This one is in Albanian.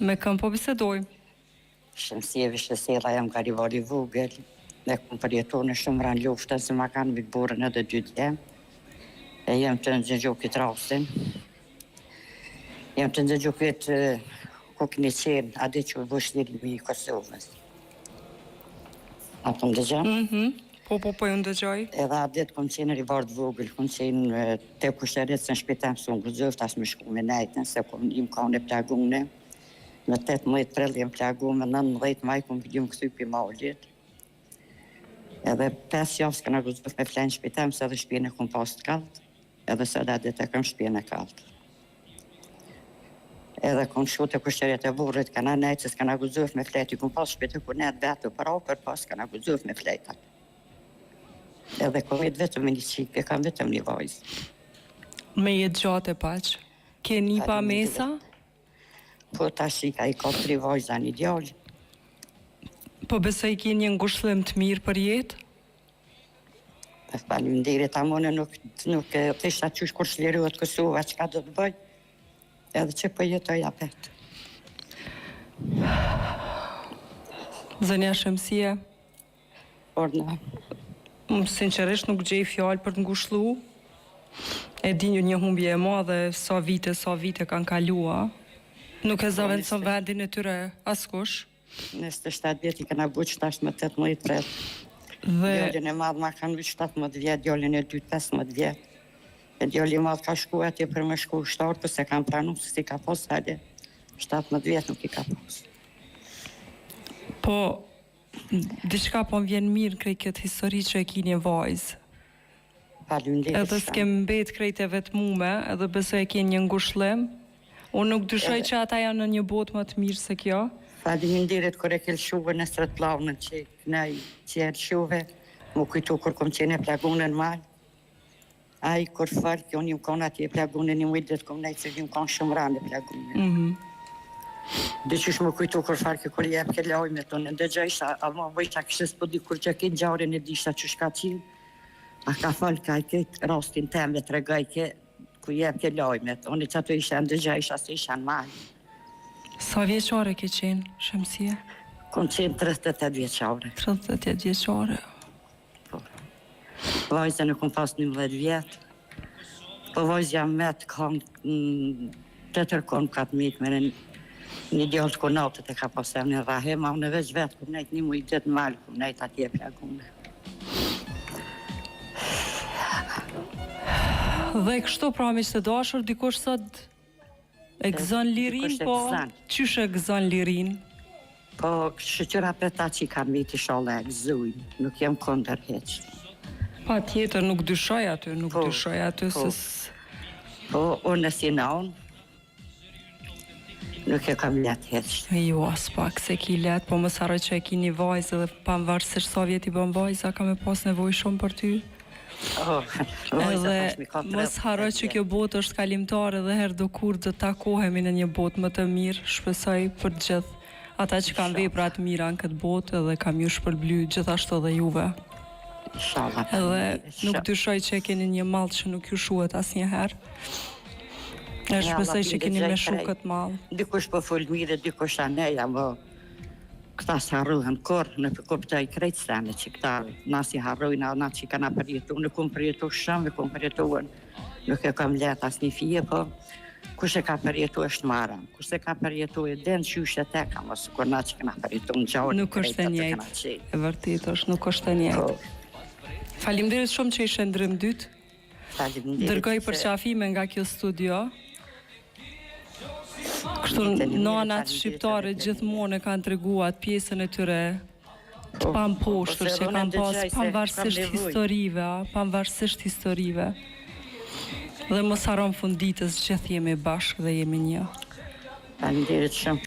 Me këm po bisedoj? Shëmsjevi Shësera jam karivari vogël, dhe kom përjetu në shumë ran lufta se ma kanë bitë burën edhe dytje. E jem të nëzëgju këtë rastin. Jem të nëzëgju këtë kukë një qenë, adi që vështirimi i Kosovës. A të më dëgjën? Po ju ndëgjoj. Edhe adit kom qenë rivardë vogël, kom qenë te kusherit se në shpitem së unë gëzëft, as me shku me nejtën, se kom im ka në plagune. Në 18 prill jem plagu, me 19 maj kom vidim këthy për maullit. Edhe 5 javë s'këna gëzëf me flenë shpitem, se edhe shpjene kom pas të kaltë, edhe se edhe dit e kam shpjene kaltë. Edhe kom shu të kusherit e burrit, këna nejtë, se s'këna gëzëf me fleti, kom pas shpjete ku nejtë betë për oper, pas s'këna gëzëf me fletat. Edhe kom jetë vetëm një qikë, kam vetëm një vajzë. Me jetë gjatë e paqë, ke një pa mesa? Po ta shika, i ka 3 vajza një djallë. Po besoj ke një ngushëllim të mirë për jetë? Faleminderit, amone nuk të isha qysh kur shliruat Kosova, qka do të bëj, edhe që po jetoj apet. Zënja Shëmsie? Orna. Sinqerisht nuk gjej fjallë për të ngushëllu. E di një humbje e madhe, sa vite kanë kalua. Nuk e zavendëson vendin e tyre askush. Në 27 vjet i këna buq tash me 18 prill. Djallin e madh ma kanë vyq 17 vjet, djallin e dytë 15 vjet. E djallin e madh ka shku atje për me shku shtarë, për se kanë pranu se si ka pos hale. 17 vjet nuk i ka pos. Po, diçka po më vjen mirë krej këtë histori që e ki një vajzë. Faleminderit. Edhe s'kem mbet krejt e vetmume, edhe besoj e ki një ngushëllim. Unë nuk dyshoj që ata janë në një botë më të mirë se kjo. Faleminderit kur e ke lëshuve në sret plavnën që kënaj që e lëshuve, mu kujtu kur kom qene plagunën malë. Ai kur falë, kjo një më konë ati e plagunën një mujtë dhe të kom nejtë se një më konë shumë ranë e plagunën. Dhe qysh më kujtu kur falë, kjo kur jep ke lajme tonë, ndëgjësha, a ma vëjta këshës po di kur që ke gjarin e disha që shka qinë, a ka falë ka i këtë rastin teme të regaj ke ku jep ke lajmet, unë që ato isha ndëgjësha se isha në malë. Sa vjeqare ke qenë, Shëmsie? Kom qenë 38 vjeqare. 38 vjeqare. Vajzën e kom pas 11 vjetë. Po vajzë jam me të kam të tërkon ka të mitë me një djallë të konatët e ka pasem një rahe, ma unë veç vetë kom nejtë një mujtë të malë, kom nejtë atje plagune. Dhe kështu pra miq të dashur, dikush sot e gëzon lirin, po qysh e gëzon lirin? Po shëqyra për ta që i kam viti shala e gëzujnë, nuk jem kondër heqë. Pa tjetër, nuk dyshoj aty, Po, unë e si na unë, nuk e kam letë heqë. Jo, as pak se ki letë, po mos harroj që e ki një vajzë dhe pavarësisht sa vjet i bën vajza, ka me pas nevoj shumë për ty. Edhe mos harroj që kjo botë është kalimtare dhe herë do kur do takohemi në një botë më të mirë. Shpresoj për gjithë ata që kanë vepra të mira në këtë botë edhe kam ju shpërbly gjithashtu edhe juve. Edhe nuk dyshoj që e keni një mall që nuk ju shuhet asnjëherë. E shpresoj që keni me shu këtë mall. Dikush po fol mirë, dikush aneja, mo këta s'harruhen kur, në përkuptoj krejtë sene që këta nasi harrujnë, na që kanë përjetu, nuk kom përjetu shumë, kom përjetuën, nuk e kam letë as një fije, po kush e ka përjetu është maram, kush e ka përjetu e den qyshe te ka, mos kur na që kanë përjetu në gjaurë. Nuk është e njëjtë, e vërtet është, nuk është e njëjtë. Faleminderit shumë që ishe ndrym dytë. Faleminderit. Dërgoj përqafime nga kjo studio. Kështu nanat shqiptare gjithmonë kanë treguar pjesën e tyre të pamposhtur që kanë pas pavarësisht historive. Dhe mos harron funditës gjithë jemi bashkë dhe jemi një. Faleminderit shumë.